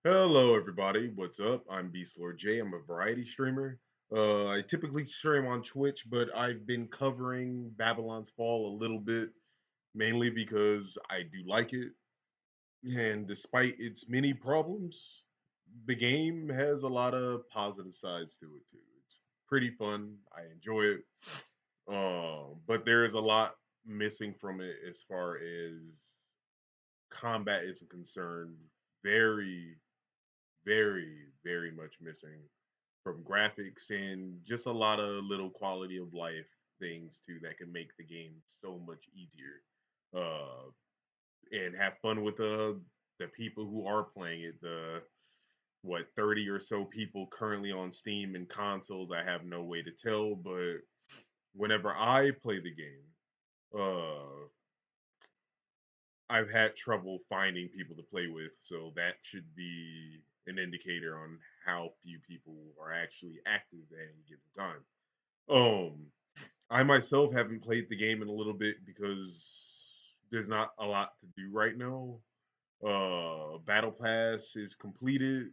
Hello, everybody. What's up? I'm Beast Lord J. I'm a variety streamer. I typically stream on Twitch, but I've been covering Babylon's Fall a little bit, mainly because I do like it. And despite its many problems, the game has a lot of positive sides to it too. It's pretty fun. I enjoy it. But there is a lot missing from it as far as combat is concerned. Very, very much missing from graphics and just a lot of little quality of life things too that can make the game so much easier. Uh, and have fun with the people who are playing it. The what 30 or so people currently on Steam and consoles. I have no way to tell, but whenever I play the game, uh, I've had trouble finding people to play with, so that should be an indicator on how few people are actually active at any given time. Um, I myself haven't played the game in a little bit because there's not a lot to do right now. Battle Pass is completed.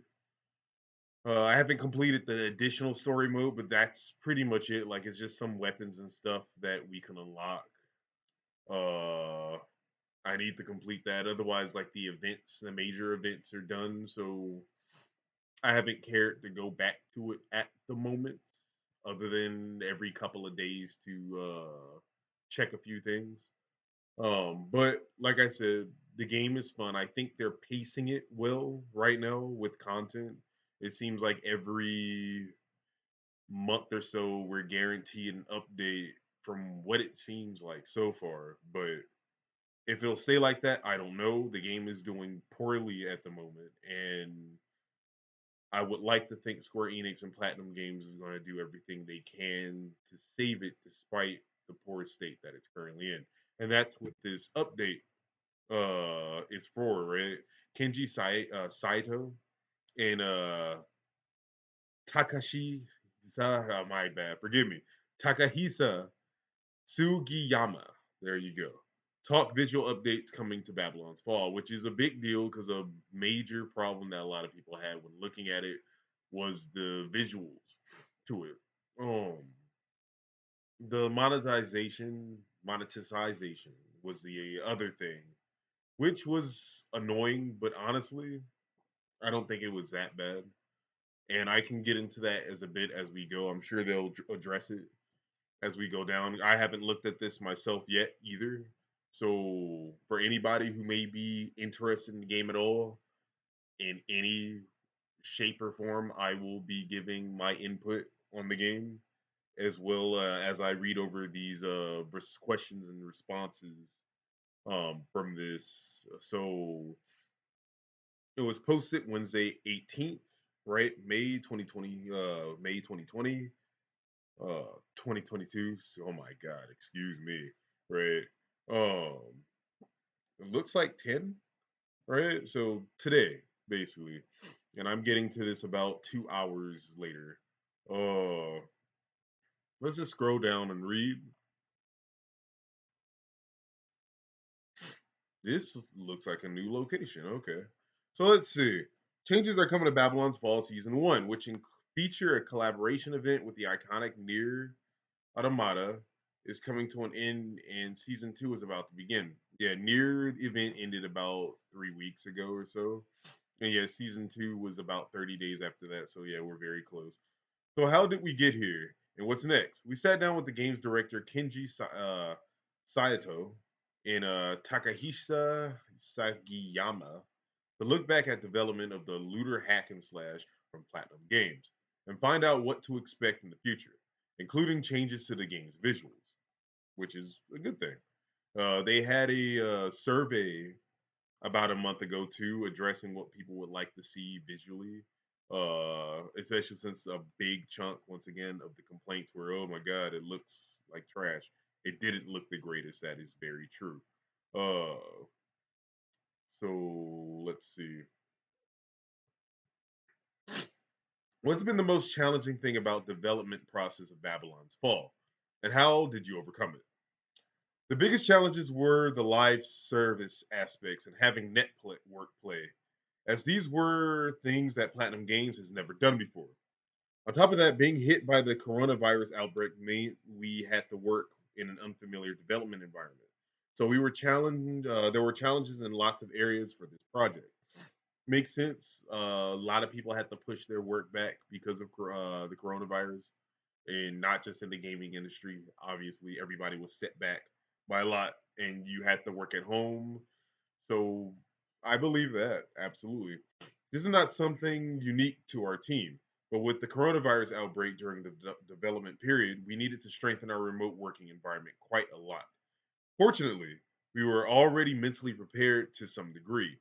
I haven't completed the additional story mode, but that's pretty much it. Like it's just some weapons and stuff that we can unlock. Uh, I need to complete that. Otherwise, like the events, the major events are done. So I haven't cared to go back to it at the moment, other than every couple of days to check a few things. But like I said, the game is fun. I think they're pacing it well right now with content. It seems like every month or so we're guaranteed an update from what it seems like so far. But if it'll stay like that, I don't know. The game is doing poorly at the moment, and I would like to think Square Enix and Platinum Games is going to do everything they can to save it despite the poor state that it's currently in. And that's what this update is for, right? Saito and Takashi my bad, forgive me. Takahisa Sugiyama. There you go. Talk visual updates coming to Babylon's Fall, which is a big deal because a major problem that a lot of people had when looking at it was the visuals to it. Um, the monetization was the other thing, which was annoying, but honestly, I don't think it was that bad. And I can get into that as a bit as we go. I'm sure they'll address it as we go down. I haven't looked at this myself yet either. So for anybody who may be interested in the game at all in any shape or form, I will be giving my input on the game as well as I read over these questions and responses from this. So it was posted Wednesday 18th, right? May 2020. 2022. Oh my god, excuse me. Right. Um it looks like 10, right? So today, basically. And I'm getting to this about 2 hours later. Uh let's just scroll down and read. This looks like a new location. Okay. So let's see. Changes are coming to Babylon's Fall Season 1, which feature a collaboration event with the iconic Near Automata is coming to an end and season two is about to begin. Yeah, near the event ended about 3 weeks ago or so. And yeah, season two was about 30 days after that. So yeah, we're very close. So how did we get here? And what's next? We sat down with the game's director Kenji Saito and Takahisa Sugiyama to look back at development of the looter hack and slash from Platinum Games and find out what to expect in the future, including changes to the game's visuals, which is a good thing. They had a survey about a month ago too, addressing what people would like to see visually. Especially since a big chunk, once again, of the complaints were, "Oh my God, it looks like trash." It didn't look the greatest. That is very true. Uh, so let's see. What's been the most challenging thing about development process of Babylon's Fall, and how did you overcome it? The biggest challenges were the live service aspects and having work play. as these were things that Platinum Games has never done before. On top of that, being hit by the coronavirus outbreak meant we had to work in an unfamiliar development environment. So we were challenged. There were challenges in lots of areas for this project. Makes sense. A lot of people had to push their work back because of the coronavirus, and not just in the gaming industry. Obviously, everybody was set back by a lot, and you had to work at home. So I believe that absolutely. This is not something unique to our team, but with the coronavirus outbreak during the development period, we needed to strengthen our remote working environment quite a lot. Fortunately, we were already mentally prepared to some degree.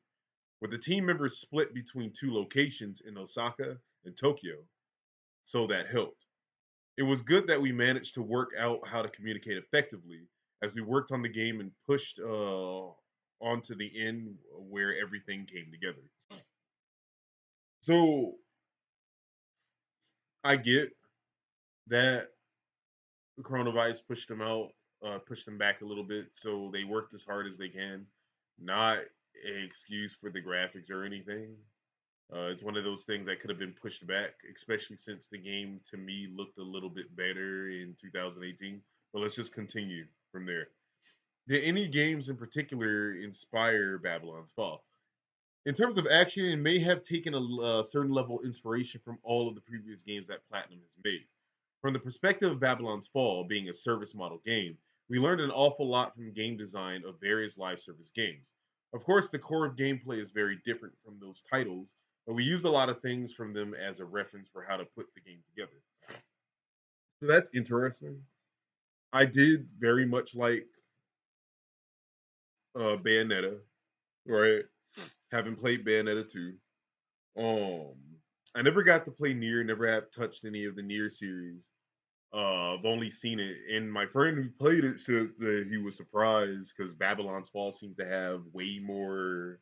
With the team members split between two locations in Osaka and Tokyo, so that helped. It was good that we managed to work out how to communicate effectively as we worked on the game and pushed on to the end where everything came together. So I get that the coronavirus pushed them back a little bit. So they worked as hard as they can. Not an excuse for the graphics or anything. It's one of those things that could have been pushed back, especially since the game to me looked a little bit better in 2018. But let's just continue from there. Did any games in particular inspire Babylon's Fall? In terms of action, it may have taken a certain level of inspiration from all of the previous games that Platinum has made. From the perspective of Babylon's Fall being a service model game, we learned an awful lot from game design of various live service games. Of course, the core of gameplay is very different from those titles, but we used a lot of things from them as a reference for how to put the game together. So that's interesting. I did very much like Bayonetta, right? Having played Bayonetta 2. Um, I never got to play Near, never have touched any of the Near series. I've only seen it, and my friend who played it said that he was surprised because Babylon's Fall seemed to have way more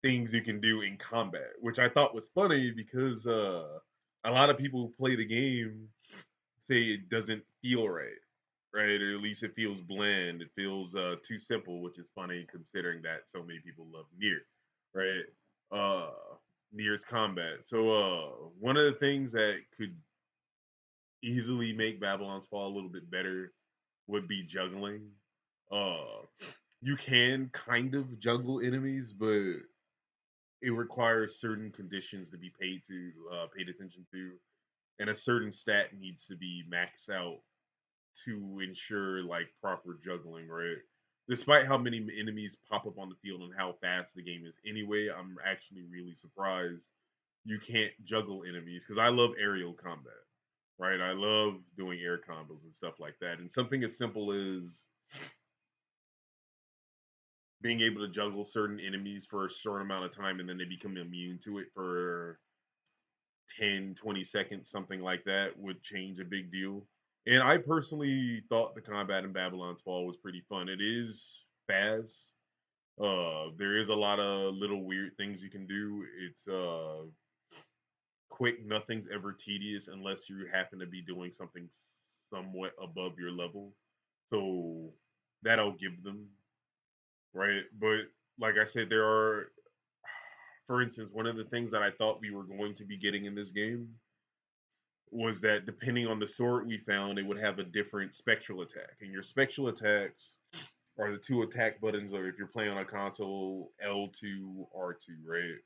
things you can do in combat, which I thought was funny because a lot of people who play the game say it doesn't feel right, right? Or at least it feels bland. It feels too simple, which is funny considering that so many people love Nier, right? Uh, Nier's combat. So one of the things that could easily make Babylon's Fall a little bit better would be juggling. Uh, you can kind of juggle enemies, but it requires certain conditions to be paid attention to, and a certain stat needs to be maxed out to ensure like proper juggling, right? Despite how many enemies pop up on the field and how fast the game is anyway, I'm actually really surprised you can't juggle enemies because I love aerial combat, right? I love doing air combos and stuff like that. And something as simple as being able to juggle certain enemies for a short amount of time and then they become immune to it for 10, 20 seconds, something like that would change a big deal. And I personally thought the combat in Babylon's Fall was pretty fun. It is fast. There is a lot of little weird things you can do. It's quick. Nothing's ever tedious unless you happen to be doing something somewhat above your level. So that I'll give them, right? But like I said, there are, for instance, one of the things that I thought we were going to be getting in this game was that depending on the sword we found, it would have a different spectral attack. And your spectral attacks are the two attack buttons, or if you're playing on a console, L2, R2, right?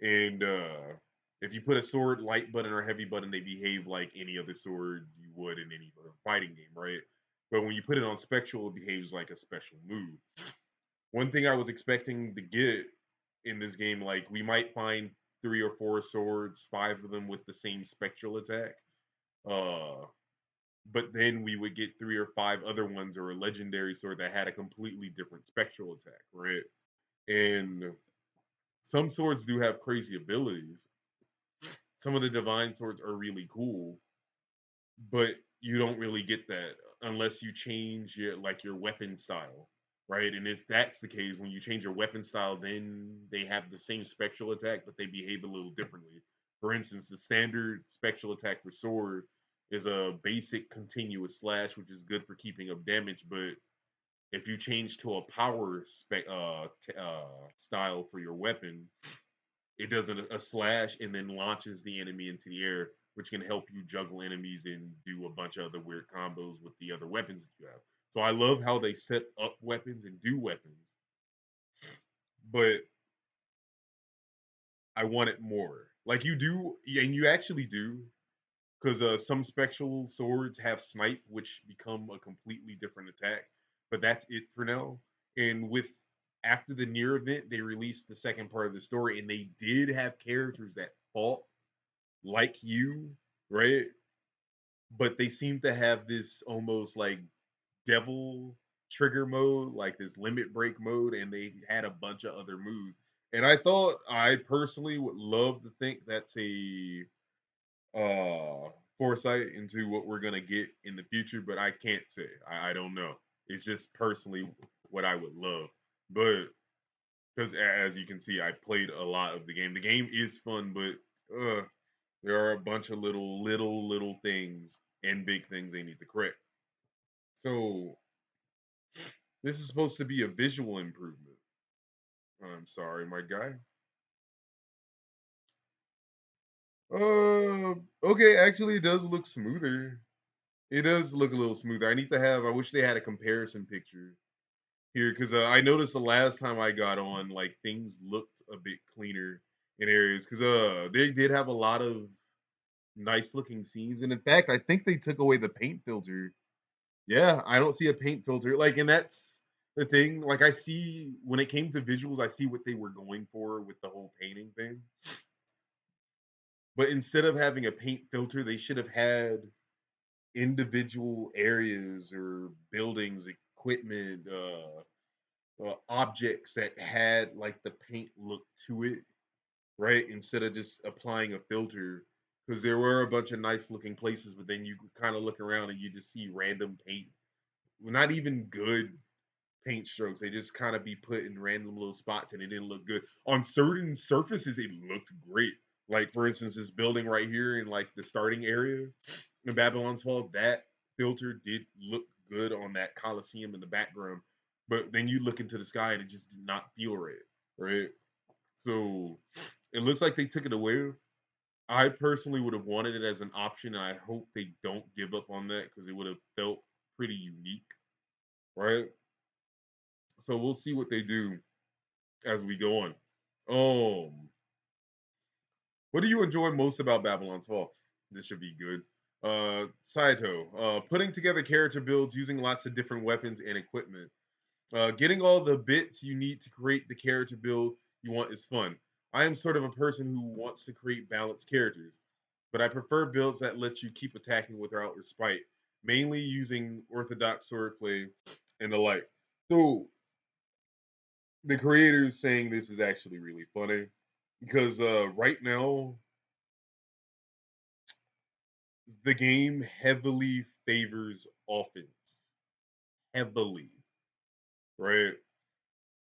And if you put a sword light button or heavy button, they behave like any other sword you would in any other fighting game, right? But when you put it on spectral, it behaves like a special move. One thing I was expecting to get in this game, like we might find three or four swords, five of them with the same spectral attack. Uh, but then we would get three or five other ones or a legendary sword that had a completely different spectral attack, right? And some swords do have crazy abilities. Some of the divine swords are really cool, but you don't really get that unless you change your weapon style, right? And if that's the case, when you change your weapon style, then they have the same spectral attack, but they behave a little differently. For instance, the standard spectral attack for sword is a basic continuous slash, which is good for keeping up damage, but if you change to a power style for your weapon, it does a slash and then launches the enemy into the air, which can help you juggle enemies and do a bunch of other weird combos with the other weapons that you have. So I love how they set up weapons and do weapons, but I want it more. Like you do, and you actually do, because some spectral swords have snipe, which become a completely different attack. But that's it for now. And with after the near event, they released the second part of the story, and they did have characters that fought like you, right? But they seem to have this almost like devil trigger mode, like this limit break mode, and they had a bunch of other moves. And I personally would love to think that's a foresight into what we're gonna get in the future, but I can't say. I don't know. It's just personally what I would love. But because as you can see, I played a lot of the game. The game is fun, but there are a bunch of little things and big things they need to correct. So this is supposed to be a visual improvement. I'm sorry, my guy. Okay, actually, it does look smoother. It does look a little smoother. I wish they had a comparison picture here because I noticed the last time I got on, like things looked a bit cleaner in areas because they did have a lot of nice looking scenes, and in fact, I think they took away the paint filter. Yeah, I don't see a paint filter. Like, and that's the thing. Like, I see when it came to visuals, I see what they were going for with the whole painting thing. But instead of having a paint filter, they should have had individual areas or buildings, equipment, objects that had like the paint look to it, right? Instead of just applying a filter. Because there were a bunch of nice looking places, but then you kind of look around and you just see random paint. Not even good paint strokes. They just kind of be put in random little spots and it didn't look good. On certain surfaces, it looked great. Like for instance, this building right here in like the starting area in Babylon's Fall, that filter did look good on that Coliseum in the background. But then you look into the sky and it just did not feel right. Right. So it looks like they took it away. I personally would have wanted it as an option, and I hope they don't give up on that because it would have felt pretty unique, right? So we'll see what they do as we go on. What do you enjoy most about Babylon's Fall? This should be good. Saito, putting together character builds using lots of different weapons and equipment. Getting all the bits you need to create the character build you want is fun. I am sort of a person who wants to create balanced characters, but I prefer builds that let you keep attacking without respite, mainly using orthodox swordplay and the like. So the creator is saying this is actually really funny because right now the game heavily favors offense, heavily, right?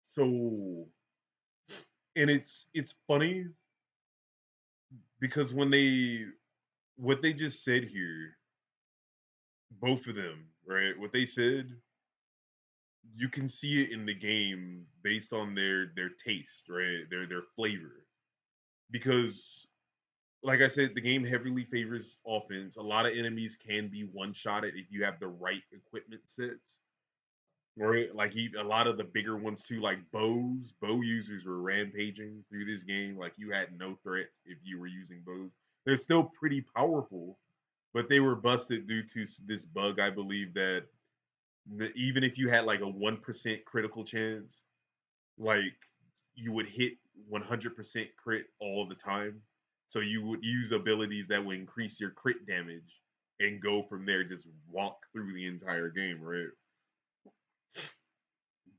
So, and it's funny because when they what they just said here, both of them, right? What they said, you can see it in the game based on their taste, right? Their flavor. Because like I said, the game heavily favors offense. A lot of enemies can be one shotted if you have the right equipment sets. Right, like a lot of the bigger ones too, like bow users were rampaging through this game. Like you had no threats if you were using bows. They're still pretty powerful, but they were busted due to this bug. I believe that even if you had like a 1% critical chance, like you would hit 100% crit all the time. So you would use abilities that would increase your crit damage and go from there, just walk through the entire game, right?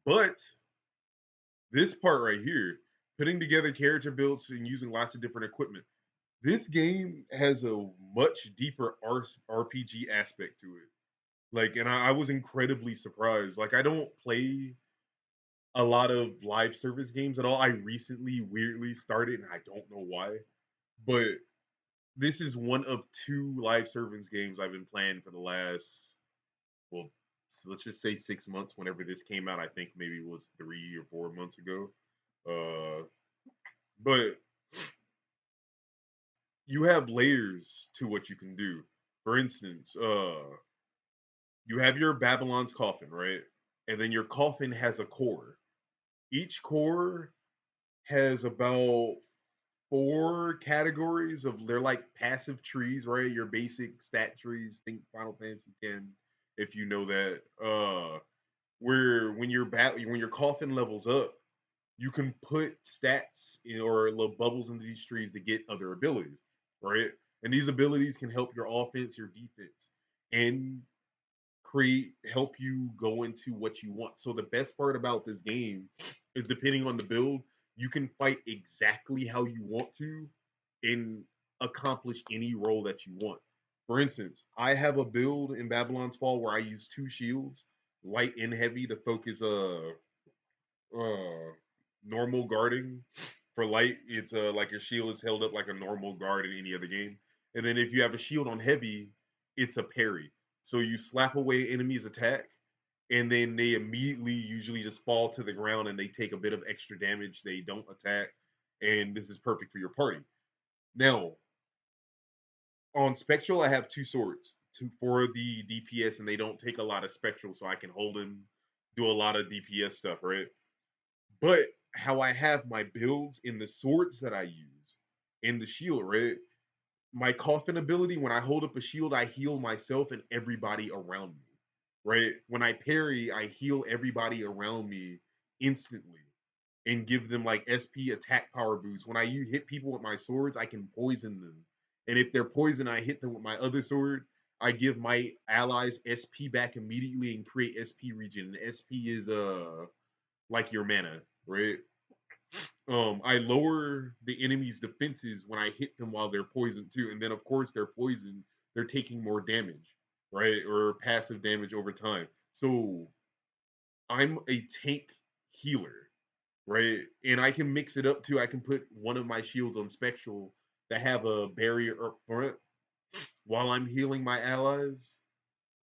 But this part right here, putting together character builds and using lots of different equipment. This game has a much deeper RPG aspect to it. Like, and I was incredibly surprised. Like, I don't play a lot of live service games at all. I recently weirdly started, and I don't know why, but this is one of two live service games I've been playing for the last, well, so let's just say 6 months. Whenever this came out, I think maybe it was 3 or 4 months ago. Uh, but you have layers to what you can do. For instance, you have your Babylon's coffin, right? And then your coffin has a core. Each core has about four categories of they're like passive trees, right? Your basic stat trees. Think Final Fantasy X, if you know that. Where when your coffin levels up, you can put stats or little bubbles into these trees to get other abilities, right? And these abilities can help your offense, your defense, and create help you go into what you want. So the best part about this game is depending on the build, you can fight exactly how you want to and accomplish any role that you want. For instance, I have a build in Babylon's Fall where I use two shields, light and heavy, to focus uh normal guarding. For light, it's like your shield is held up like a normal guard in any other game. And then if you have a shield on heavy, it's a parry. So you slap away enemies' attack, and then they immediately usually just fall to the ground and they take a bit of extra damage. They don't attack, and this is perfect for your party. Now, on Spectral, I have two swords for the DPS, and they don't take a lot of Spectral, so I can hold them, do a lot of DPS stuff, right? But how I have my builds in the swords that I use in the shield, right? My coffin ability, when I hold up a shield, I heal myself and everybody around me, right? When I parry, I heal everybody around me instantly and give them like SP attack power boost. When I hit people with my swords, I can poison them. And if they're poisoned, I hit them with my other sword. I give my allies SP back immediately and create SP regen. And SP is like your mana, right? I lower the enemy's defenses when I hit them while they're poisoned too, and then of course they're poisoned, they're taking more damage, right, or passive damage over time. So I'm a tank healer, right, and I can mix it up too. I can put one of my shields on Spectral that have a barrier up front while I'm healing my allies,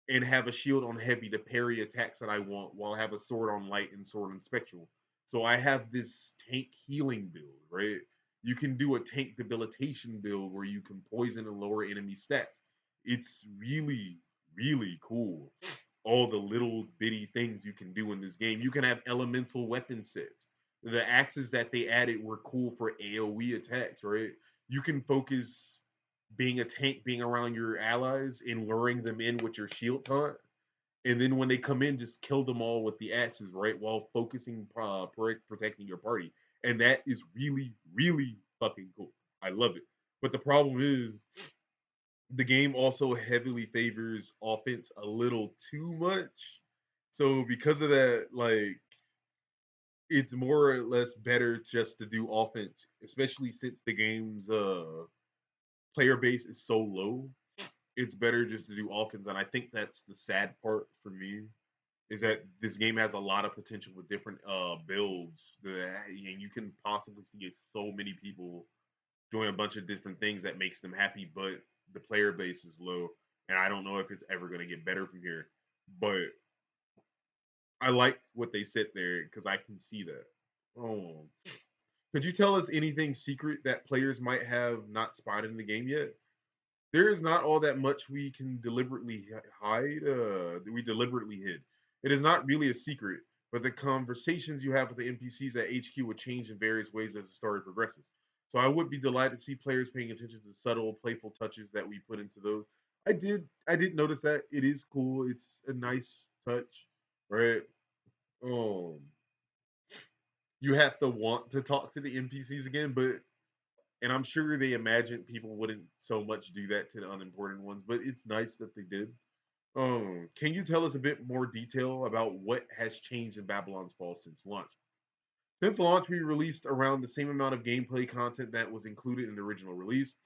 and have a shield on heavy to parry attacks that I want, while I have a sword on light and sword on spectral. So I have this tank healing build, right? You can do a tank debilitation build where you can poison and lower enemy stats. It's really, really cool. All the little bitty things you can do in this game. You can have elemental weapon sets. The axes that they added were cool for AoE attacks, right? You can focus being a tank, being around your allies and luring them in with your shield taunt. And then when they come in, just kill them all with the axes, right? While focusing, protecting your party. And that is really, really fucking cool. I love it. But the problem is, the game also heavily favors offense a little too much. So because of that, like, it's more or less better just to do offense, especially since the game's player base is so low. It's better just to do offense, and I think that's the sad part for me, is that this game has a lot of potential with different builds that, and you can possibly see so many people doing a bunch of different things that makes them happy, but the player base is low, and I don't know if it's ever going to get better from here. But I like what they said there because I can see that. Oh, could you tell us anything secret that players might have not spotted in the game yet? There is not all that much we can deliberately hide. We deliberately hid. It is not really a secret, but the conversations you have with the NPCs at HQ would change in various ways as the story progresses. So I would be delighted to see players paying attention to the subtle, playful touches that we put into those. I did notice that. It is cool. It's a nice touch, right? Um, you have to want to talk to the NPCs again, but and I'm sure they imagined people wouldn't so much do that to the unimportant ones, but it's nice that they did. Can you tell us a bit more detail about what has changed in Babylon's Fall since launch? Since launch, we released around the same amount of gameplay content that was included in the original release.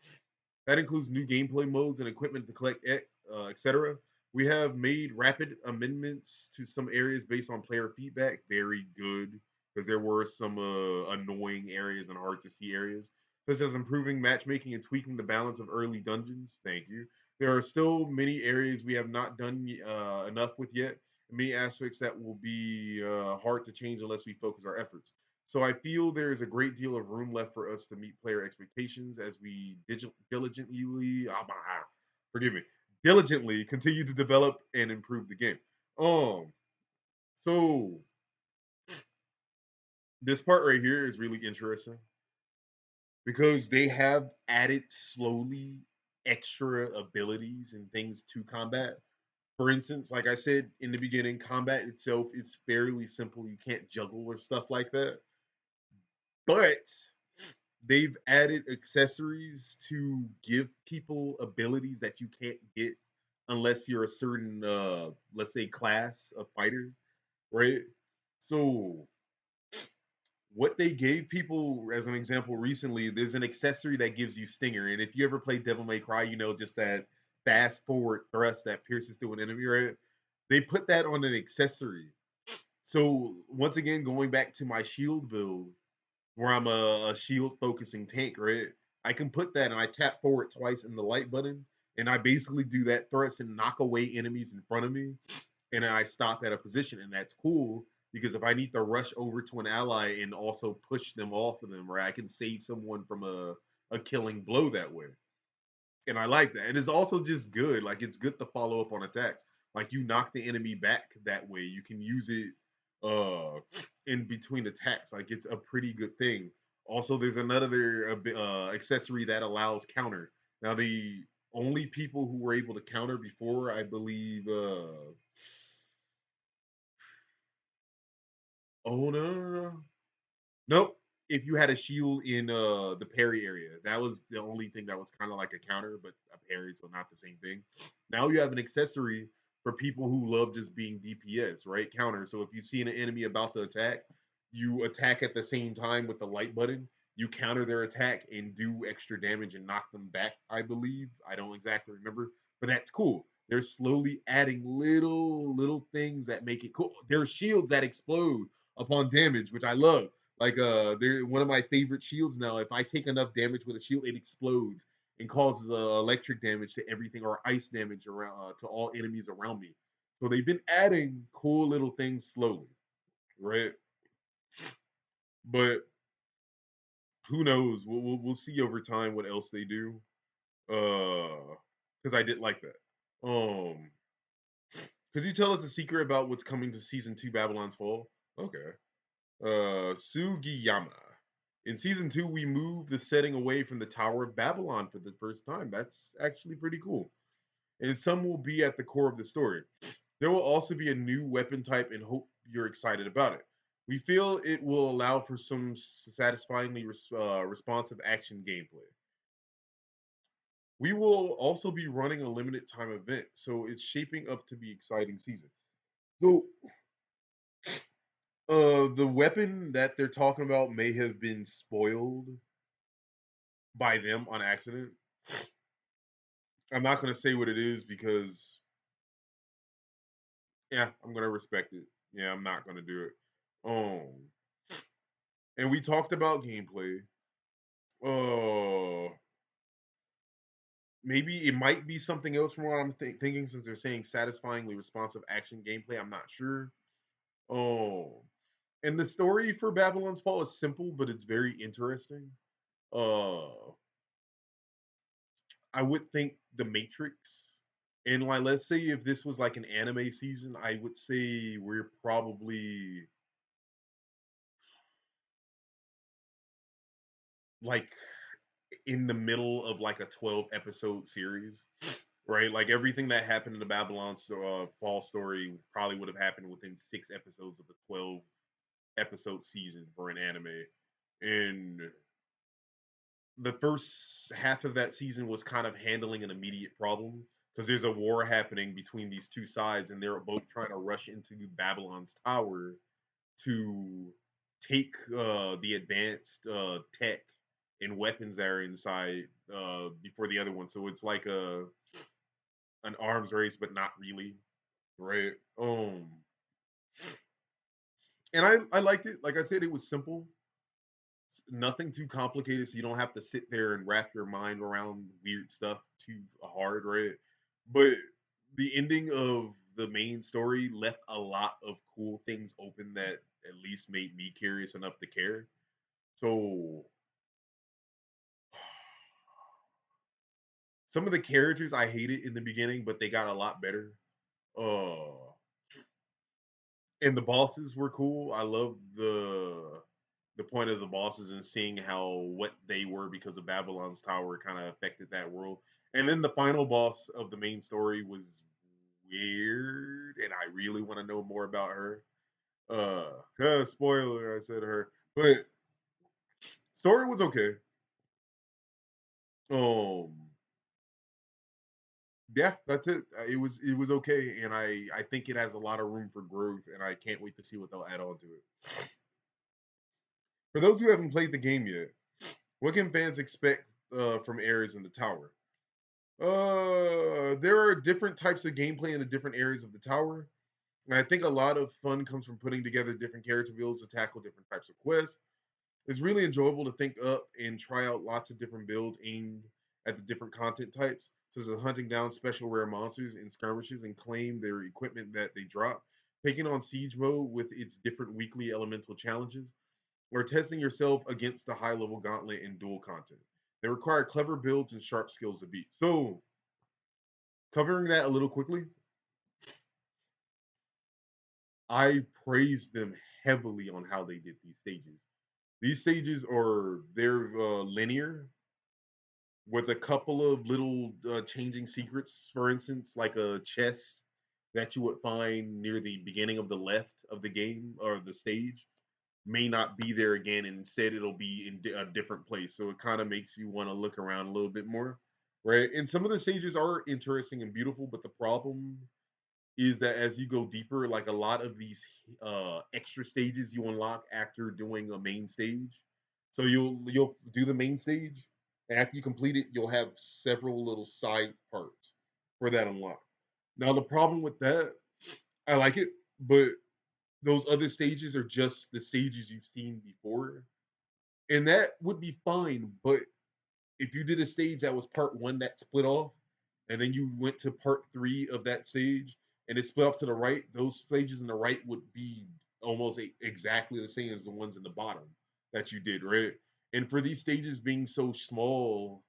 That includes new gameplay modes and equipment to collect, etc. We have made rapid amendments to some areas based on player feedback. Very good, because there were some annoying areas and hard to see areas, such as improving matchmaking and tweaking the balance of early dungeons. Thank you. There are still many areas we have not done enough with yet, many aspects that will be hard to change unless we focus our efforts. So I feel there is a great deal of room left for us to meet player expectations as we forgive me, diligently continue to develop and improve the game. Um, so this part right here is really interesting because they have added slowly extra abilities and things to combat. For instance, like I said in the beginning, combat itself is fairly simple. You can't juggle or stuff like that. But they've added accessories to give people abilities that you can't get unless you're a certain let's say class of fighter, right? So what they gave people as an example recently, there's an accessory that gives you stinger. And if you ever play Devil May Cry, you know just that fast forward thrust that pierces through an enemy, right? They put that on an accessory. So once again, going back to my shield build, where I'm a shield focusing tank, right? I can put that and I tap forward twice in the light button, and I basically do that thrust and knock away enemies in front of me, and I stop at a position, and that's cool because if I need to rush over to an ally and also push them off of them, right, I can save someone from a killing blow that way. And I like that. And it's also just good. Like it's good to follow up on attacks. Like you knock the enemy back that way. You can use it uh in between attacks. Like it's a pretty good thing. Also, there's another accessory that allows counter. Now, the only people who were able to counter before, I believe, oh no, nope. If you had a shield in the parry area, that was the only thing that was kind of like a counter, but a parry, so not the same thing. Now you have an accessory for people who love just being DPS, right? Counter. So if you see an enemy about to attack, you attack at the same time with the light button. You counter their attack and do extra damage and knock them back. I believe. I don't exactly remember, but that's cool. They're slowly adding little things that make it cool. There's shields that explode upon damage, which I love. Like they're one of my favorite shields now. If I take enough damage with a shield, it explodes and causes electric damage to everything or ice damage around to all enemies around me. So they've been adding cool little things slowly, right? But who knows? We'll see over time what else they do. Because I did like that. Could you tell us a secret about what's coming to season two, Babylon's Fall? Okay. Sugiyama. In season two, we move the setting away from the Tower of Babylon for the first time. That's actually pretty cool. And some will be at the core of the story. There will also be a new weapon type and hope you're excited about it. We feel it will allow for some satisfyingly responsive action gameplay. We will also be running a limited time event, so it's shaping up to be exciting season. So, the weapon that they're talking about may have been spoiled by them on accident. I'm not gonna say what it is because yeah, I'm gonna respect it. Yeah, I'm not gonna do it. Um, and we talked about gameplay. Uh, maybe it might be something else from what I'm thinking since they're saying satisfyingly responsive action gameplay. I'm not sure. Oh, and the story for Babylon's Fall is simple, but it's very interesting. Uh, I would think The Matrix. And like, let's say if this was like an anime season, I would say we're probably like in the middle of like a 12 episode series, right? Like everything that happened in the Babylon Fall story probably would have happened within 6 episodes of a 12 episode season for an anime. And the first half of that season was kind of handling an immediate problem because there's a war happening between these two sides and they're both trying to rush into Babylon's tower to take the advanced tech and weapons that are inside before the other one. So it's like a an arms race, but not really, right? And I liked it. Like I said, it was simple, nothing too complicated, so you don't have to sit there and wrap your mind around weird stuff too hard, right? But the ending of the main story left a lot of cool things open that at least made me curious enough to care. So some of the characters I hated in the beginning, but they got a lot better. Uh and the bosses were cool. I love the point of the bosses and seeing how what they were because of Babylon's Tower kind of affected that world. And then the final boss of the main story was weird, and I really want to know more about her. Spoiler, I said her, but story was okay. Um, yeah, that's it. It was okay, and I think it has a lot of room for growth, and I can't wait to see what they'll add on to it. For those who haven't played the game yet, what can fans expect from areas in the tower? There are different types of gameplay in the different areas of the tower. And I think a lot of fun comes from putting together different character builds to tackle different types of quests. It's really enjoyable to think up and try out lots of different builds aimed at the different content types, such as hunting down special rare monsters in skirmishes and claim their equipment that they drop, taking on siege mode with its different weekly elemental challenges, or testing yourself against the high level gauntlet and dual content. They require clever builds and sharp skills to beat. So, covering that a little quickly, I praised them heavily on how they did these stages. These stages are they're linear with a couple of little changing secrets. For instance, like a chest that you would find near the beginning of the left of the game or the stage may not be there again, and instead it'll be in a different place. So it kind of makes you want to look around a little bit more, right? And some of the stages are interesting and beautiful, but the problem is that as you go deeper, like a lot of these extra stages you unlock after doing a main stage. So you'll do the main stage, and after you complete it, you'll have several little side parts for that unlock. Now the problem with that, I like it, but those other stages are just the stages you've seen before, and that would be fine. But if you did a stage that was part one that split off, and then you went to part three of that stage and it split off to the right, those stages in the right would be almost exactly the same as the ones in the bottom that you did, right? And for these stages being so small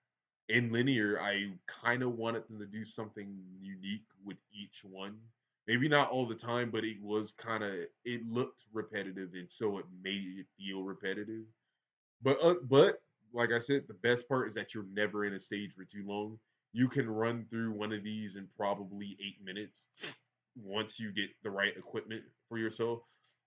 and linear, I kind of wanted them to do something unique with each one. Maybe not all the time, but it looked repetitive, and so it made it feel repetitive. But like I said, the best part is that you're never in a stage for too long. You can run through one of these in probably 8 minutes once you get the right equipment for yourself.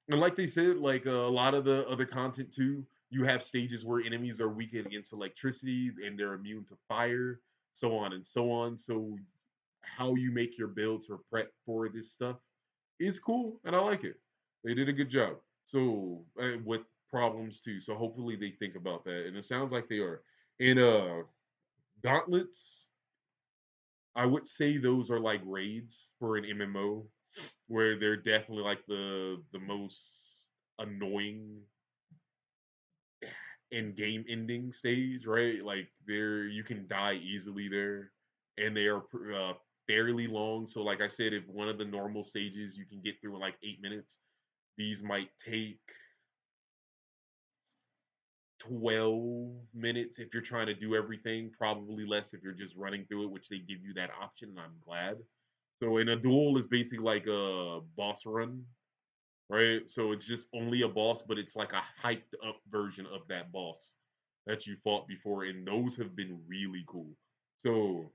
And like they said, like a lot of the other content too, you have stages where enemies are weak against electricity and they're immune to fire, so on and so on. So how you make your builds or prep for this stuff is cool, and I like it. They did a good job. So with problems too. So hopefully they think about that, and it sounds like they are. And gauntlets, I would say those are like raids for an MMO, where they're definitely like the most annoying in game ending stage, right? Like there, you can die easily there, and they are fairly long. So, like I said, if one of the normal stages you can get through in like 8 minutes, these might take 12 minutes if you're trying to do everything. Probably less if you're just running through it, which they give you that option, and I'm glad. So, in a duel is basically like a boss run, right? So it's just only a boss, but it's like a hyped up version of that boss that you fought before, and those have been really cool. So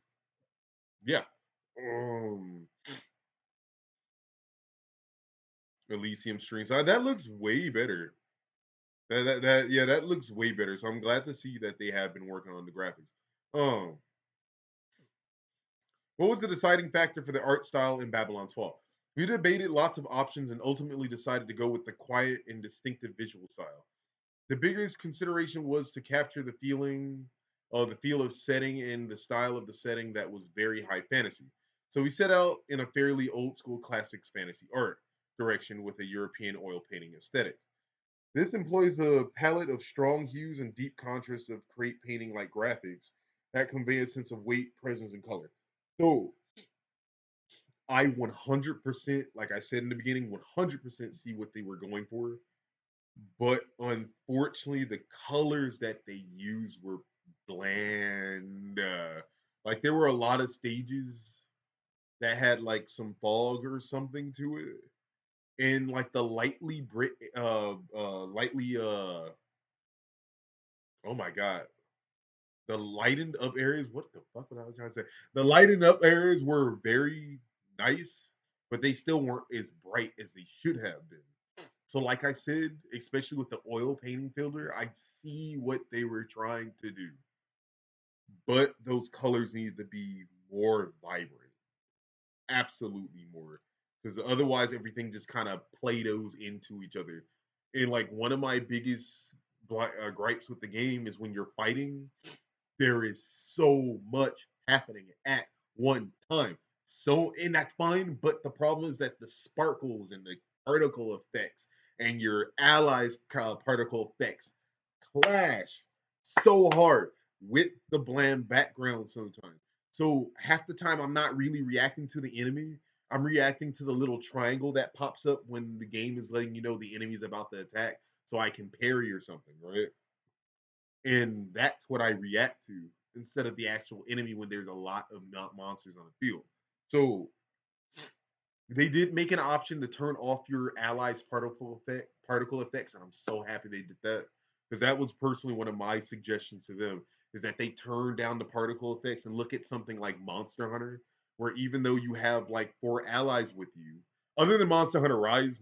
yeah, um, Elysium streams that looks way better. Yeah, that looks way better. So I'm glad to see that they have been working on the graphics. Um, what was the deciding factor for the art style in Babylon's Fall? We debated lots of options and ultimately decided to go with the quiet and distinctive visual style. The biggest consideration was to capture the feel of setting and the style of the setting that was very high fantasy. So we set out in a fairly old school classics fantasy art direction with a European oil painting aesthetic. This employs a palette of strong hues and deep contrasts of create painting like graphics that convey a sense of weight, presence, and color. So I 100%, like I said in the beginning, 100% see what they were going for. But unfortunately, the colors that they used were bland. Like there were a lot of stages that had like some fog or something to it, and like the lightly oh my god, the lightened up areas. What the fuck was I trying to say? The lightened up areas were very nice, but they still weren't as bright as they should have been. So, like I said, especially with the oil painting filter, I see what they were trying to do, but those colors need to be more vibrant, absolutely more, because otherwise everything just kind of play-dohs into each other. And like one of my biggest gripes with the game is when you're fighting, there is so much happening at one time. So, and that's fine, but the problem is that the sparkles and the particle effects and your allies' particle effects clash so hard with the bland background sometimes. So half the time I'm not really reacting to the enemy. I'm reacting to the little triangle that pops up when the game is letting you know the enemy's about to attack, so I can parry or something, right? And that's what I react to instead of the actual enemy when there's a lot of monsters on the field. So they did make an option to turn off your allies' particle effects, and I'm so happy they did that because that was personally one of my suggestions to them is that they turn down the particle effects and look at something like Monster Hunter, where even though you have like 4 allies with you, other than Monster Hunter Rise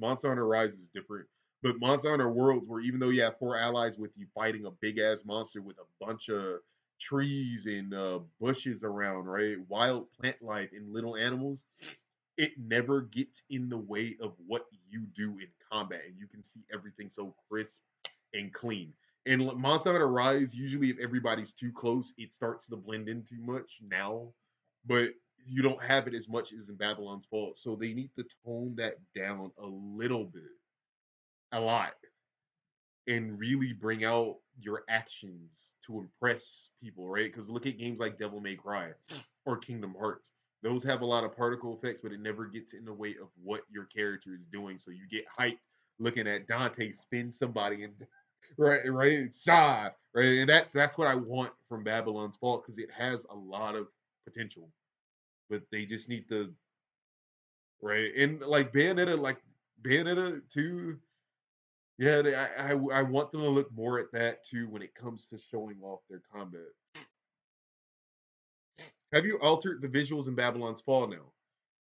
is different. But Monster Hunter Worlds, where even though you have 4 allies with you fighting a big ass monster with a bunch of trees and bushes around, right? Wild plant life and little animals, it never gets in the way of what you do in combat, and you can see everything so crisp and clean. And Monster Hunter Rise, usually if everybody's too close, it starts to blend in too much now, but you don't have it as much as in Babylon's Fall. So they need to tone that down a little bit, a lot, and really bring out your actions to impress people, right? Because look at games like Devil May Cry or Kingdom Hearts. Those have a lot of particle effects, but it never gets in the way of what your character is doing. So you get hyped looking at Dante spin somebody and right, right, and that's what I want from Babylon's Fault because it has a lot of potential, but they just need to right and like Bayonetta too. Yeah, I want them to look more at that too when it comes to showing off their combat. Have you altered the visuals in Babylon's Fall now?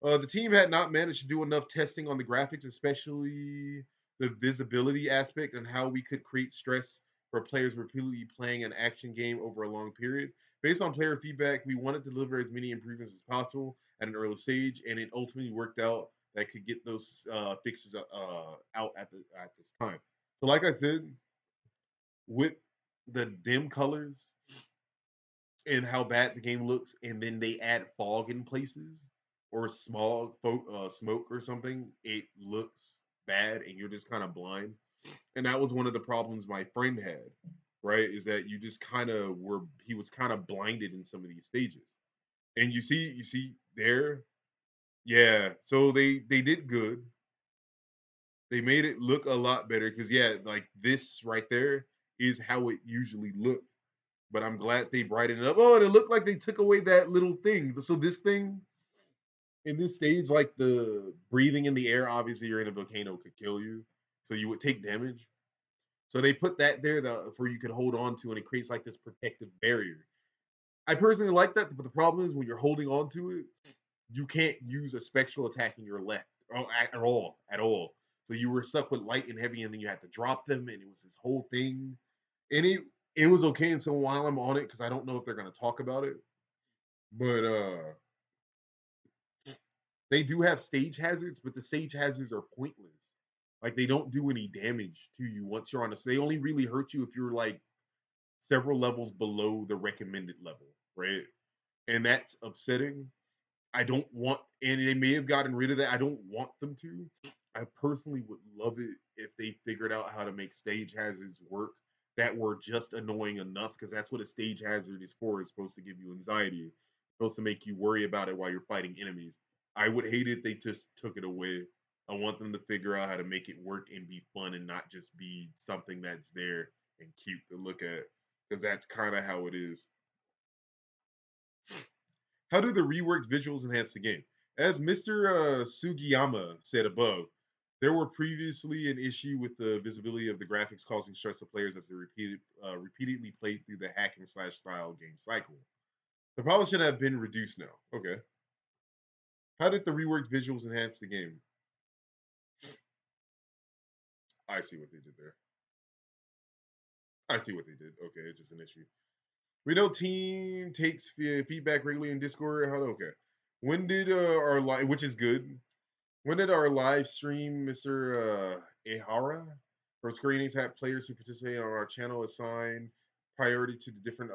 The team had not managed to do enough testing on the graphics, especially the visibility aspect and how we could create stress for players repeatedly playing an action game over a long period. Based on player feedback, we wanted to deliver as many improvements as possible at an early stage, and it ultimately worked out that could get those fixes out at this time. So, like I said, with the dim colors and how bad the game looks, and then they add fog in places or smoke or something, it looks bad, and you're just kind of blind. And that was one of the problems my friend had, right? Is that you just kind of were he was kind of blinded in some of these stages, and you see there, yeah. So they did good. They made it look a lot better because yeah, like this right there is how it usually looked, but I'm glad they brightened it up. Oh, and it looked like they took away that little thing. So this thing in this stage, like the breathing in the air, obviously you're in a volcano could kill you, so you would take damage. So they put that there for you could hold on to, and it creates like this protective barrier. I personally like that, but the problem is when you're holding on to it, you can't use a spectral attack in your left at all. So you were stuck with light and heavy, and then you had to drop them, and it was this whole thing. And it was okay. And so while I'm on it, because I don't know if they're gonna talk about it, but they do have stage hazards, but the stage hazards are pointless. Like they don't do any damage to you once you're on a. They only really hurt you if you're like several levels below the recommended level, right? And that's upsetting. I don't want, and they may have gotten rid of that. I don't want them to. I personally would love it if they figured out how to make stage hazards work that were just annoying enough, because that's what a stage hazard is for. It's supposed to give you anxiety. It's supposed to make you worry about it while you're fighting enemies. I would hate it if they just took it away. I want them to figure out how to make it work and be fun and not just be something that's there and cute to look at, because that's kind of how it is. How do the reworked visuals enhance the game? As Mr. Sugiyama said above, there were previously an issue with the visibility of the graphics causing stress to players as they repeatedly played through the hack and slash style game cycle. The problem should have been reduced now. Okay. How did the reworked visuals enhance the game? I see what they did there. I see what they did. Okay, it's just an issue. We know team takes feedback regularly in Discord. How okay? When did our live, which is good. When did our live stream, Mr. Ehara from Square Enix, have players who participate on our channel assign priority to the different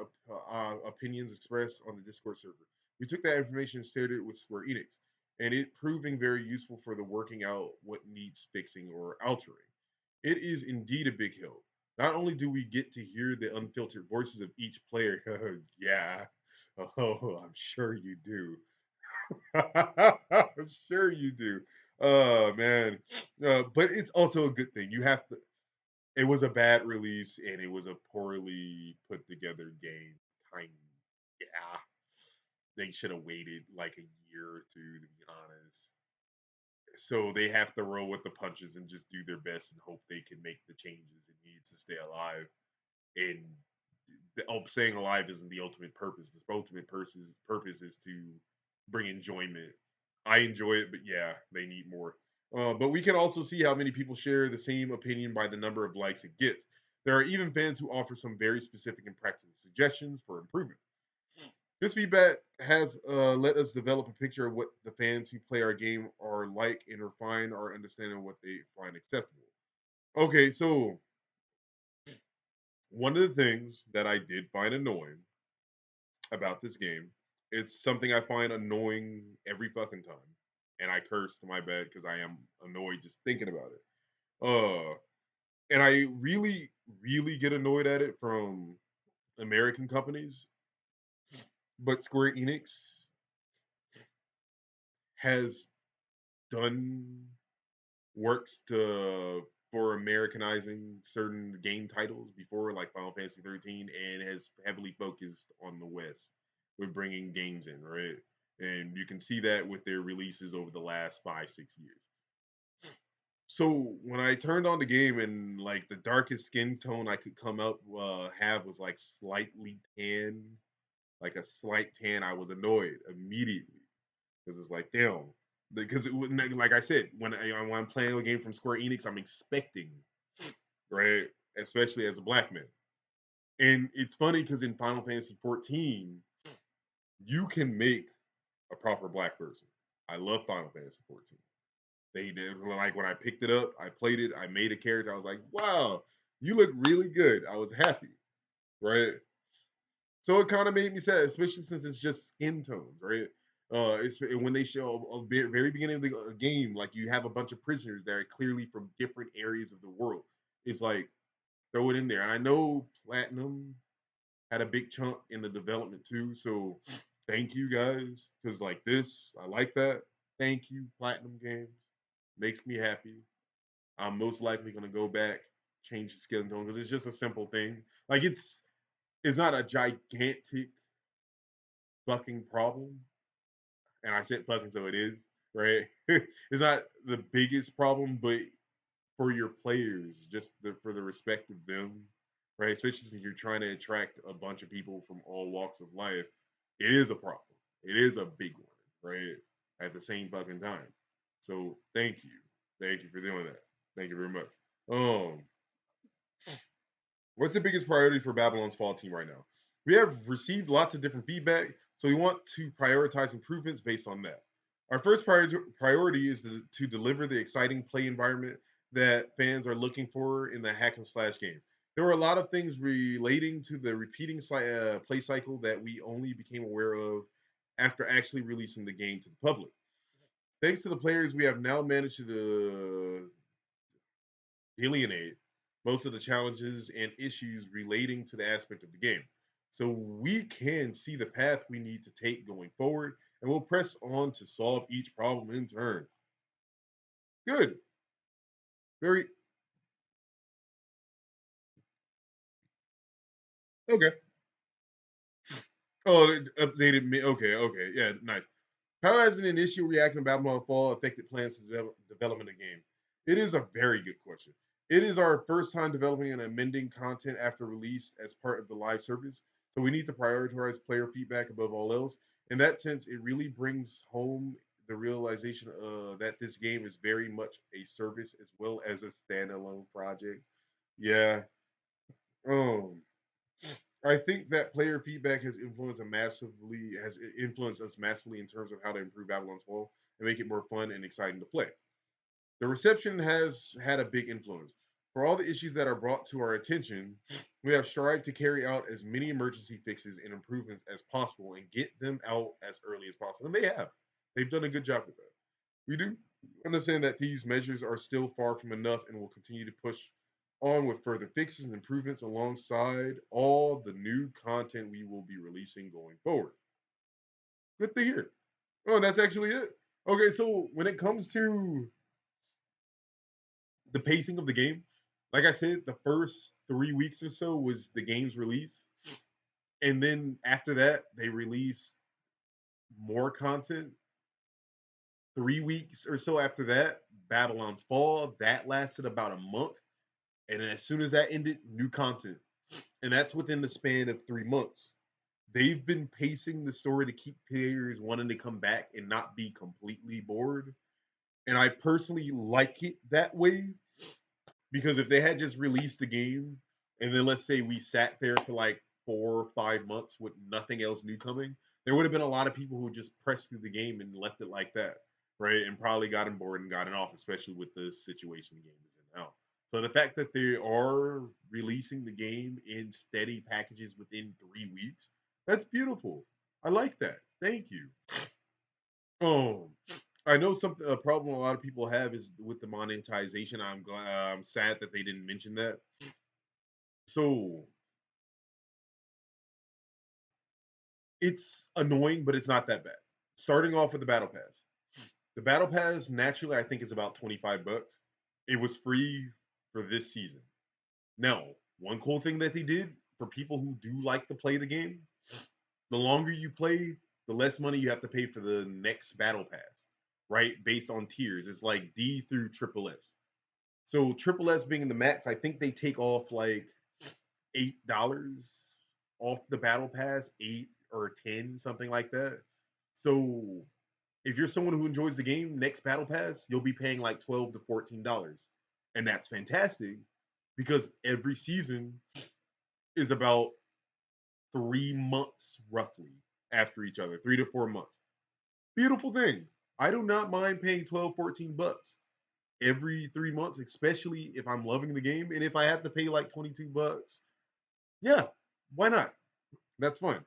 opinions expressed on the Discord server? We took that information and shared it with Square Enix, and it proving very useful for the working out what needs fixing or altering. It is indeed a big help. Not only do we get to hear the unfiltered voices of each player, yeah, oh, I'm sure you do. I'm sure you do. Oh man, but it's also a good thing. You have to. It was a bad release and it was a poorly put together game. Kind, yeah. They should have waited like a year or two, to be honest. So they have to roll with the punches and just do their best and hope they can make the changes it needs to stay alive. And staying alive isn't the ultimate purpose. The ultimate purpose is to bring enjoyment. I enjoy it, but yeah, they need more. But we can also see how many people share the same opinion by the number of likes it gets. There are even fans who offer some very specific and practical suggestions for improvement. This feedback has let us develop a picture of what the fans who play our game are like and refine our understanding of what they find acceptable. Okay, so one of the things that I did find annoying about this game, it's something I find annoying every fucking time. And I curse to my bed because I am annoyed just thinking about it. And I really, really get annoyed at it from American companies. But Square Enix has done works to for Americanizing certain game titles before, like Final Fantasy 13, and has heavily focused on the West with bringing games in, right? And you can see that with their releases over the last 5, 6 years. So when I turned on the game and like the darkest skin tone I could come up have was like slightly tan, like a slight tan, I was annoyed immediately because it's like damn. Because it wouldn't, like I said, when I'm playing a game from Square Enix, I'm expecting, right, especially as a black man. And it's funny because in Final Fantasy 14, you can make a proper black person. I love Final Fantasy 14. They did, like when I picked it up, I played it, I made a character. I was like, wow, you look really good. I was happy, right? So it kind of made me sad, especially since it's just skin tones, right? It's when they show a very beginning of the game, like you have a bunch of prisoners that are clearly from different areas of the world. It's like throw it in there, and I know Platinum had a big chunk in the development too. So thank you guys, because like this, I like that. Thank you, Platinum Games. Makes me happy. I'm most likely gonna go back, change the skin tone because it's just a simple thing. Like it's not a gigantic fucking problem. And I said fucking, so it is, right? It's not the biggest problem, but for your players, just for the respect of them, right? Especially since you're trying to attract a bunch of people from all walks of life, it is a problem. It is a big one, right? At the same fucking time. So thank you. Thank you for doing that. Thank you very much. Um, What's the biggest priority for Babylon's Fall team right now? We have received lots of different feedback, so we want to prioritize improvements based on that. Our first priority is to deliver the exciting play environment that fans are looking for in the hack and slash game. There were a lot of things relating to the repeating play cycle that we only became aware of after actually releasing the game to the public. Thanks to the players, we have now managed to delineate most of the challenges and issues relating to the aspect of the game. So we can see the path we need to take going forward and we'll press on to solve each problem in turn. Good. Very okay. Oh, it updated me. Okay, okay, yeah, nice. How has an initial reaction to Babylon Fall affected plans to development of the game? It is a very good question. It is our first time developing and amending content after release as part of the live service, so we need to prioritize player feedback above all else. In that sense, it really brings home the realization that this game is very much a service as well as a standalone project. Yeah. Um, I think that player feedback has influenced us massively in terms of how to improve Babylon's Fall and make it more fun and exciting to play. The reception has had a big influence. For all the issues that are brought to our attention, we have strived to carry out as many emergency fixes and improvements as possible and get them out as early as possible. And they have. They've done a good job with that. We do understand that these measures are still far from enough and will continue to push on with further fixes and improvements alongside all the new content we will be releasing going forward. Good to hear. Oh, that's actually it. Okay, so when it comes to the pacing of the game, like I said, the first 3 weeks or so was the game's release. And then after that, they released more content. 3 weeks or so after that, Babylon's Fall. That lasted about a month. And then as soon as that ended, new content. And that's within the span of 3 months. They've been pacing the story to keep players wanting to come back and not be completely bored. And I personally like it that way because if they had just released the game and then let's say we sat there for like 4 or 5 months with nothing else new coming, there would have been a lot of people who just pressed through the game and left it like that, right? And probably gotten bored and gotten off, especially with the situation the game is in now. So the fact that they are releasing the game in steady packages within 3 weeks, that's beautiful. I like that. Thank you. Um, I know something a problem a lot of people have is with the monetization. I'm sad that they didn't mention that. So it's annoying, but it's not that bad. Starting off with the battle pass. The battle pass naturally I think is about $25. It was free for this season. Now, one cool thing that they did for people who do like to play the game, the longer you play, the less money you have to pay for the next battle pass, right? Based on tiers. It's like D through triple S. So triple S being the max, I think they take off like $8 off the battle pass, 8 or 10, something like that. So if you're someone who enjoys the game, next battle pass, you'll be paying like $12 to $14. And that's fantastic because every season is about 3 months roughly after each other, 3 to 4 months. Beautiful thing. I do not mind paying 12, $14 every 3 months, especially if I'm loving the game. And if I have to pay like $22, yeah, why not? That's fine.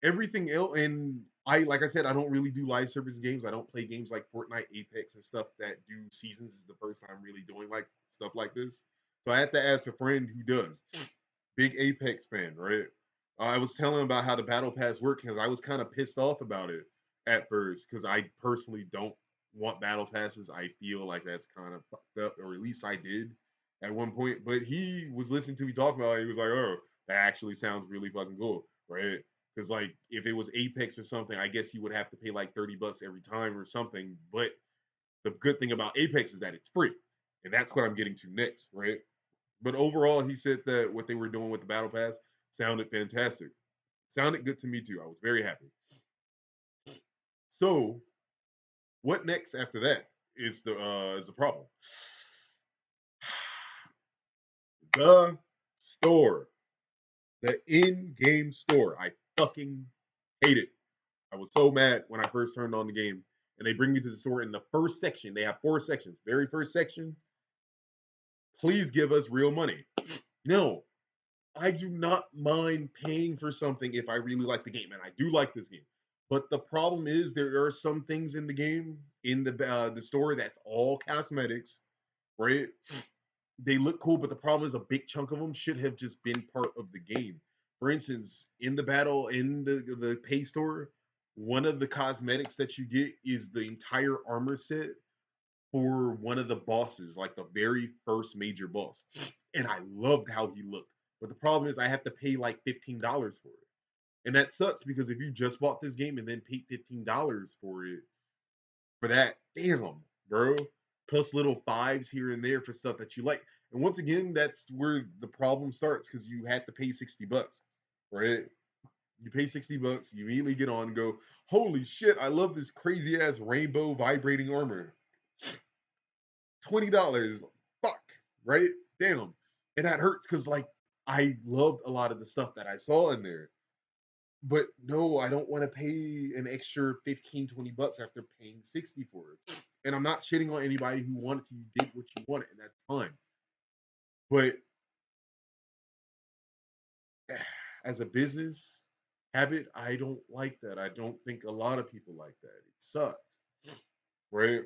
Everything else, and I like I said, I don't really do live service games. I don't play games like Fortnite, Apex, and stuff that do seasons. This is the first time really doing like stuff like this. So I had to ask a friend who does. Big Apex fan, right? I was telling him about how the battle pass worked because I was kind of pissed off about it at first because I personally don't want battle passes. I feel like that's kind of fucked up, or at least I did at one point. But he was listening to me talk about it. He was like, "Oh, that actually sounds really fucking cool, right?" Because like if it was Apex or something, I guess he would have to pay like $30 every time or something. But the good thing about Apex is that it's free, and that's what I'm getting to next, right? But overall, he said that what they were doing with the battle pass sounded fantastic. Sounded good to me too. I was very happy. So, what next after that is the problem. The store, the in-game store. I fucking hate it. I was so mad when I first turned on the game, and they bring me to the store in the first section. They have 4 sections. Very first section, please give us real money. No, I do not mind paying for something if I really like the game, and I do like this game. But the problem is there are some things in the game in the store that's all cosmetics, right? They look cool, but the problem is a big chunk of them should have just been part of the game. For instance, in the battle in the pay store, one of the cosmetics that you get is the entire armor set for one of the bosses, like the very first major boss. And I loved how he looked. But the problem is I have to pay like $15 for it. And that sucks because if you just bought this game and then paid $15 for it, for that, damn, bro. Plus little fives here and there for stuff that you like. And once again, that's where the problem starts because you had to pay $60, right? You pay $60, you immediately get on and go, holy shit, I love this crazy ass rainbow vibrating armor. $20. Fuck, right? Damn. And that hurts because like I loved a lot of the stuff that I saw in there. But no, I don't want to pay an extra 15, $20 after paying 60 for it. And I'm not shitting on anybody who wanted to. You did what you wanted, and that's fine. But as a business habit, I don't like that. I don't think a lot of people like that. It sucked, right?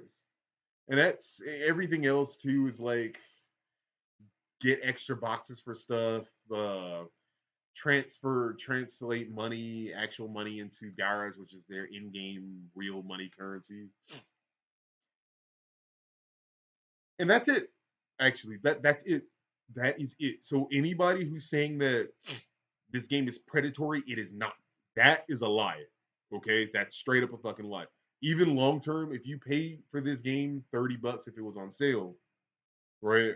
And that's everything else too is like get extra boxes for stuff, translate money, actual money into Garas, which is their in-game real money currency. And that's it. Actually, that's it. That is it. So anybody who's saying that this game is predatory, it is not. That is a lie. Okay, that's straight up a fucking lie. Even long term, if you pay for this game $30 if it was on sale, right,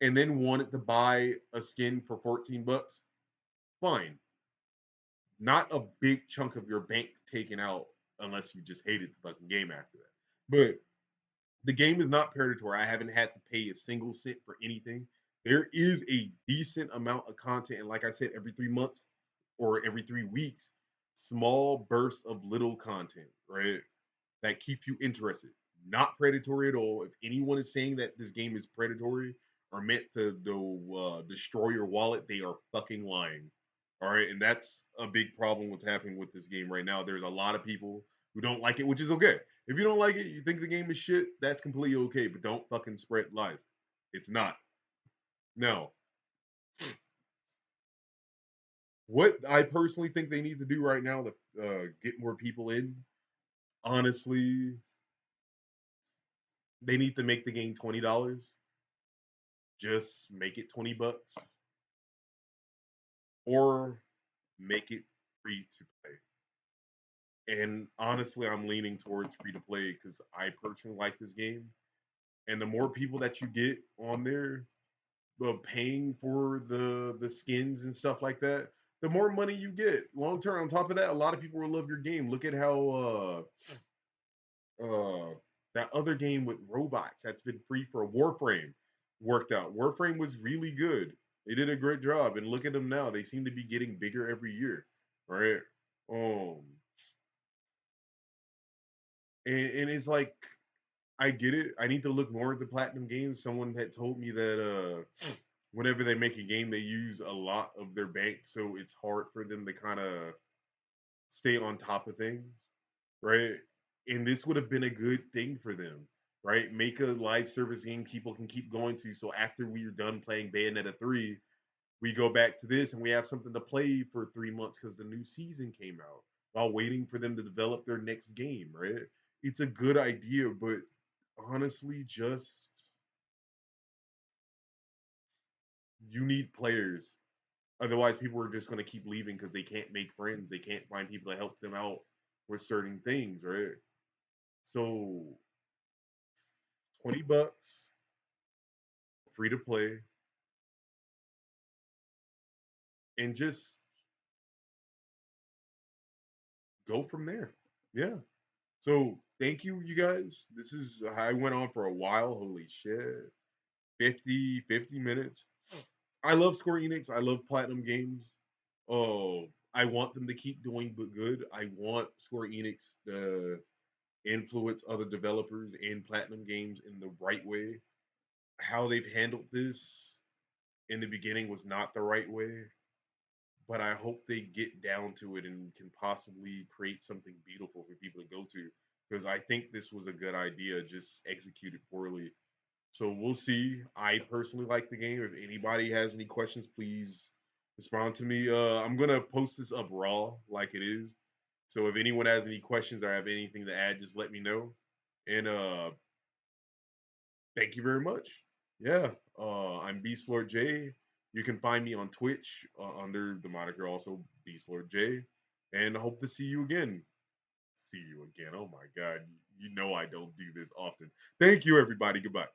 and then wanted to buy a skin for $14, fine. Not a big chunk of your bank taken out unless you just hated the fucking game after that. But the game is not predatory. I haven't had to pay a single cent for anything. There is a decent amount of content, and like I said, every 3 months or every 3 weeks, small bursts of little content, right? That keep you interested. Not predatory at all. If anyone is saying that this game is predatory or meant to destroy your wallet, they are fucking lying. All right, and that's a big problem. What's happening with this game right now? There's a lot of people who don't like it, which is okay. If you don't like it, you think the game is shit, that's completely okay. But don't fucking spread lies. It's not. No. What I personally think they need to do right now to get more people in, honestly, they need to make the game $20. Just make it $20 or make it free to play. And honestly, I'm leaning towards free to play because I personally like this game. And the more people that you get on there, paying for the skins and stuff like that, the more money you get. Long term, on top of that, a lot of people will love your game. Look at how that other game with robots that's been free for Warframe worked out. Warframe was really good. They did a great job, and look at them now. They seem to be getting bigger every year, right? Um, and it's like I get it. I need to look more into Platinum Games. Someone had told me that whenever they make a game, they use a lot of their bank, so it's hard for them to kind of stay on top of things, right? And this would have been a good thing for them, right? Make a live service game people can keep going to. So after we're done playing Bayonetta 3, we go back to this and we have something to play for 3 months because the new season came out while waiting for them to develop their next game, right? It's a good idea, but honestly, just you need players. Otherwise, people are just going to keep leaving because they can't make friends. They can't find people to help them out with certain things, right? So $20, free to play, and just go from there. Yeah. So thank you, you guys. This is I went on for a while. Holy shit. 50 minutes. I love Square Enix. I love Platinum Games. Oh, I want them to keep doing but good. I want Square Enix to influence other developers and Platinum Games in the right way. How they've handled this in the beginning was not the right way, but I hope they get down to it and can possibly create something beautiful for people to go to. Because I think this was a good idea, just executed poorly. So we'll see. I personally like the game. If anybody has any questions, please respond to me. I'm gonna post this up raw like it is. So if anyone has any questions or have anything to add, just let me know. And thank you very much. Yeah, I'm Beast Lord J. You can find me on Twitch under the moniker also Beast Lord J. And I hope to see you again. See you again. Oh my God. You know I don't do this often. Thank you, everybody. Goodbye.